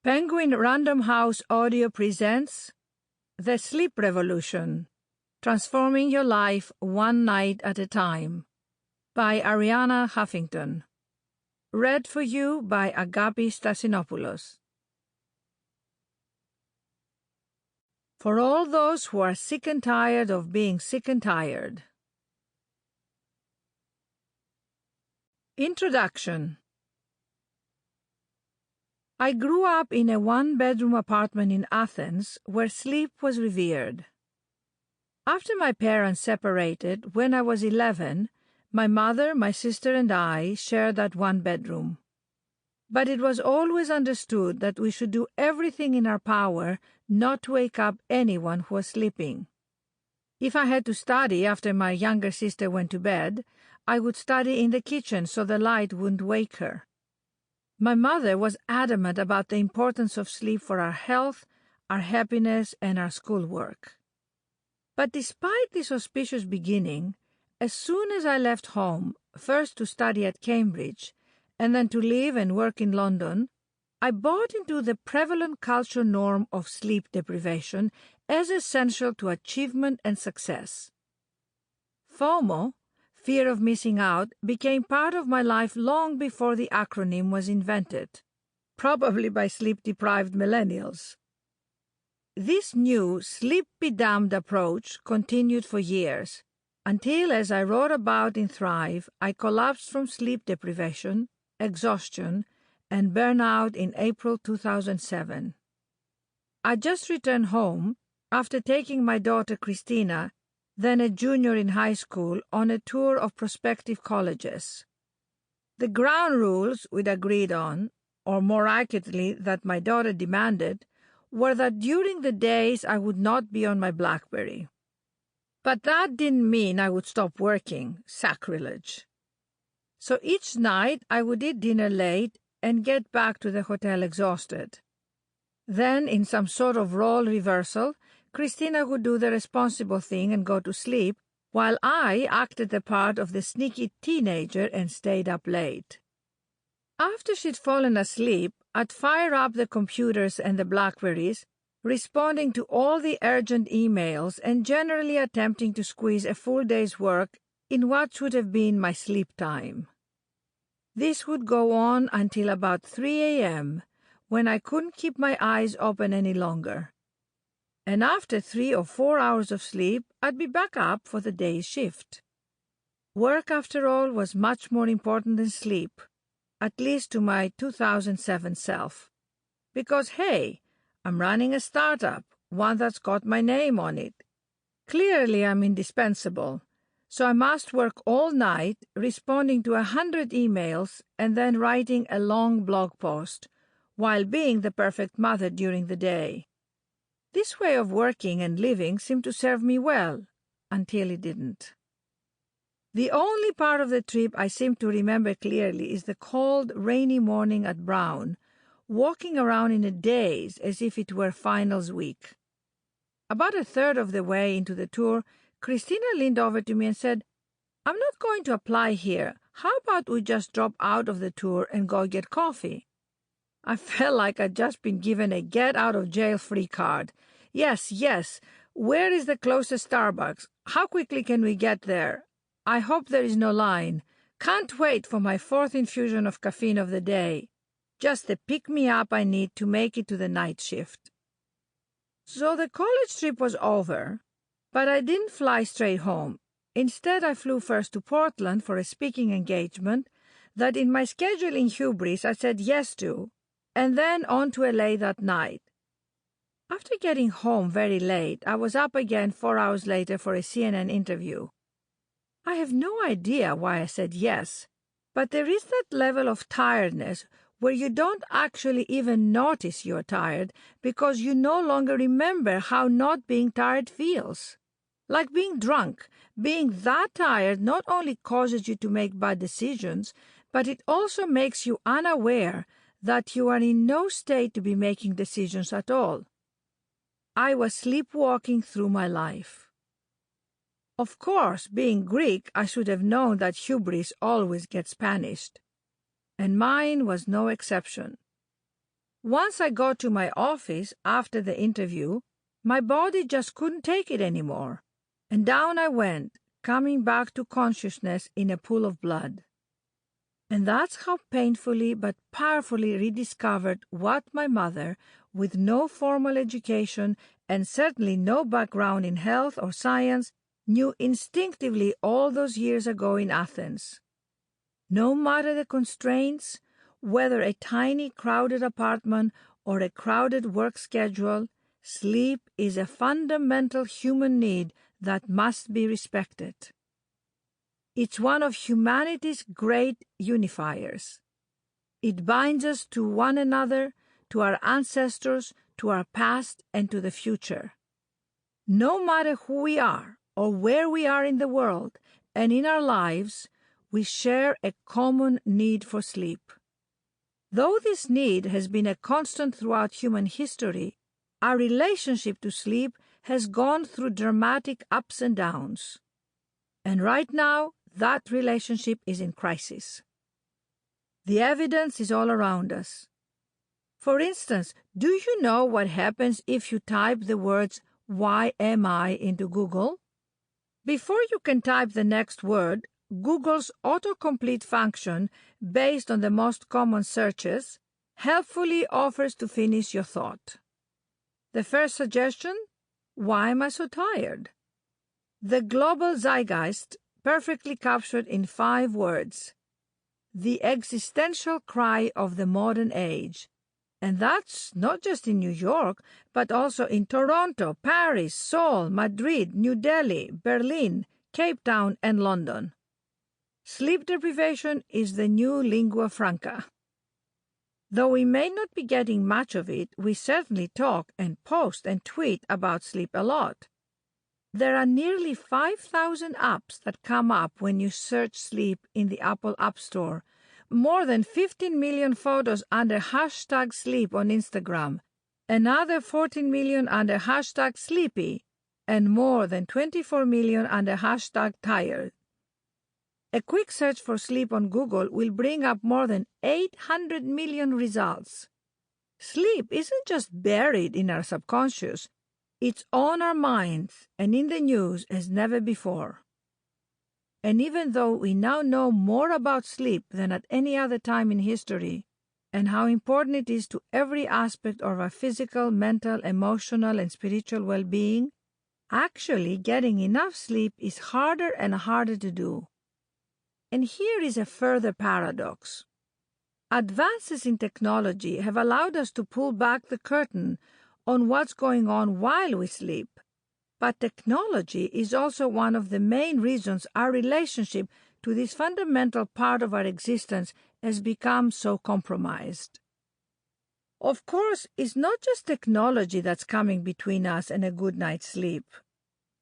Penguin Random House Audio presents The Sleep Revolution, Transforming Your Life One Night at a Time by Arianna Huffington. Read for you by Agapi Stassinopoulos. For all those who are sick and tired of being sick and tired. Introduction. I grew up in a one-bedroom apartment in Athens where sleep was revered. After my parents separated when I was 11, my mother, my sister, and I shared that one bedroom. But it was always understood that we should do everything in our power not to wake up anyone who was sleeping. If I had to study after my younger sister went to bed, I would study in the kitchen so the light wouldn't wake her. My mother was adamant about the importance of sleep for our health, our happiness, and our schoolwork. But despite this auspicious beginning, as soon as I left home, first to study at Cambridge, and then to live and work in London, I bought into the prevalent cultural norm of sleep deprivation as essential to achievement and success. FOMO, fear of missing out, became part of my life long before the acronym was invented, probably by sleep-deprived millennials. This new sleep-bedamned approach continued for years, until, as I wrote about in Thrive, I collapsed from sleep deprivation, exhaustion, and burnout in April 2007. I just returned home after taking my daughter Christina, then a junior in high school, on a tour of prospective colleges. The ground rules we'd agreed on, or more accurately that my daughter demanded, were that during the days I would not be on my BlackBerry. But that didn't mean I would stop working, sacrilege. So each night I would eat dinner late and get back to the hotel exhausted. Then, in some sort of role reversal, Christina would do the responsible thing and go to sleep, while I acted the part of the sneaky teenager and stayed up late. After she'd fallen asleep, I'd fire up the computers and the BlackBerries, responding to all the urgent emails and generally attempting to squeeze a full day's work in what should have been my sleep time. This would go on until about 3 a.m., when I couldn't keep my eyes open any longer. And after 3 or 4 hours of sleep, I'd be back up for the day's shift. Work, after all, was much more important than sleep, at least to my 2007 self. Because, hey, I'm running a startup, one that's got my name on it. Clearly I'm indispensable, so I must work all night, responding to 100 emails and then writing a long blog post, while being the perfect mother during the day. This way of working and living seemed to serve me well, until it didn't. The only part of the trip I seem to remember clearly is the cold, rainy morning at Brown, walking around in a daze as if it were finals week. About a third of the way into the tour, Christina leaned over to me and said, "I'm not going to apply here. How about we just drop out of the tour and go get coffee?" I felt like I'd just been given a get-out-of-jail-free card. Yes, where is the closest Starbucks? How quickly can we get there? I hope there is no line. Can't wait for my 4th infusion of caffeine of the day. Just the pick-me-up I need to make it to the night shift. So the college trip was over, but I didn't fly straight home. Instead, I flew first to Portland for a speaking engagement that in my scheduling hubris I said yes to, and then on to LA that night. After getting home very late, I was up again 4 hours later for a CNN interview. I have no idea why I said yes, but there is that level of tiredness where you don't actually even notice you're tired because you no longer remember how not being tired feels. Like being drunk, being that tired not only causes you to make bad decisions, but it also makes you unaware that you are in no state to be making decisions at all. I was sleepwalking through my life. Of course, being Greek, I should have known that hubris always gets punished, and mine was no exception. Once I got to my office after the interview, my body just couldn't take it anymore, and down I went, coming back to consciousness in a pool of blood. And that's how painfully but powerfully rediscovered what my mother, with no formal education and certainly no background in health or science, knew instinctively all those years ago in Athens. No matter the constraints, whether a tiny crowded apartment or a crowded work schedule, sleep is a fundamental human need that must be respected. It's one of humanity's great unifiers. It binds us to one another, to our ancestors, to our past, and to the future. No matter who we are or where we are in the world and in our lives, we share a common need for sleep. Though this need has been a constant throughout human history, our relationship to sleep has gone through dramatic ups and downs. And right now, that relationship is in crisis. The evidence is all around us. For instance, do you know what happens if you type the words "why am I" into Google? Before you can type the next word, Google's autocomplete function, based on the most common searches, helpfully offers to finish your thought. The first suggestion? Why am I so tired? The global zeitgeist, perfectly captured in 5 words. The existential cry of the modern age. And that's not just in New York, but also in Toronto, Paris, Seoul, Madrid, New Delhi, Berlin, Cape Town, and London. Sleep deprivation is the new lingua franca. Though we may not be getting much of it, we certainly talk and post and tweet about sleep a lot. There are nearly 5,000 apps that come up when you search sleep in the Apple App Store, more than 15 million photos under hashtag sleep on Instagram, another 14 million under hashtag sleepy, and more than 24 million under hashtag tired. A quick search for sleep on Google will bring up more than 800 million results. Sleep isn't just buried in our subconscious. It's on our minds and in the news as never before. And even though we now know more about sleep than at any other time in history, and how important it is to every aspect of our physical, mental, emotional, and spiritual well-being, actually getting enough sleep is harder and harder to do. And here is a further paradox. Advances in technology have allowed us to pull back the curtain on what's going on while we sleep. But technology is also one of the main reasons our relationship to this fundamental part of our existence has become so compromised. Of course, it's not just technology that's coming between us and a good night's sleep.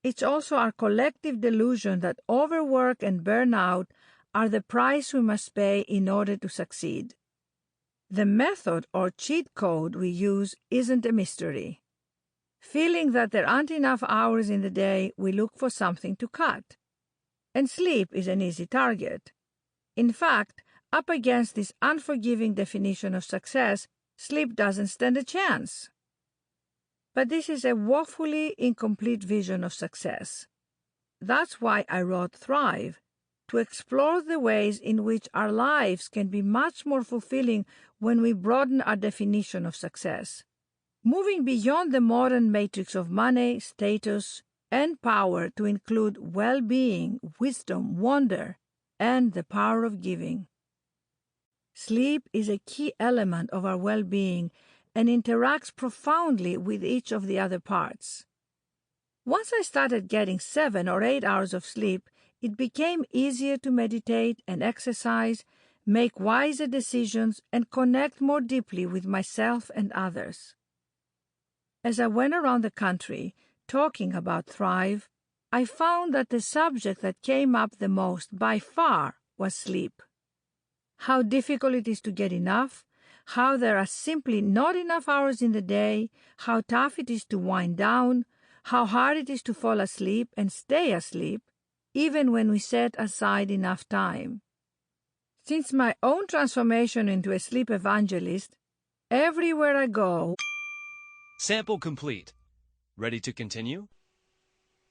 It's also our collective delusion that overwork and burnout are the price we must pay in order to succeed. The method or cheat code we use isn't a mystery. Feeling that there aren't enough hours in the day, we look for something to cut. And sleep is an easy target. In fact, up against this unforgiving definition of success, sleep doesn't stand a chance. But this is a woefully incomplete vision of success. That's why I wrote Thrive, to explore the ways in which our lives can be much more fulfilling when we broaden our definition of success, moving beyond the modern matrix of money, status, and power to include well-being, wisdom, wonder, and the power of giving. Sleep is a key element of our well-being and interacts profoundly with each of the other parts. Once I started getting 7 or 8 hours of sleep, it became easier to meditate and exercise, make wiser decisions, and connect more deeply with myself and others. As I went around the country talking about Thrive, I found that the subject that came up the most by far was sleep. How difficult it is to get enough, how there are simply not enough hours in the day, how tough it is to wind down, how hard it is to fall asleep and stay asleep, even when we set aside enough time. Since my own transformation into a sleep evangelist, Everywhere I go. Sample complete. Ready to continue?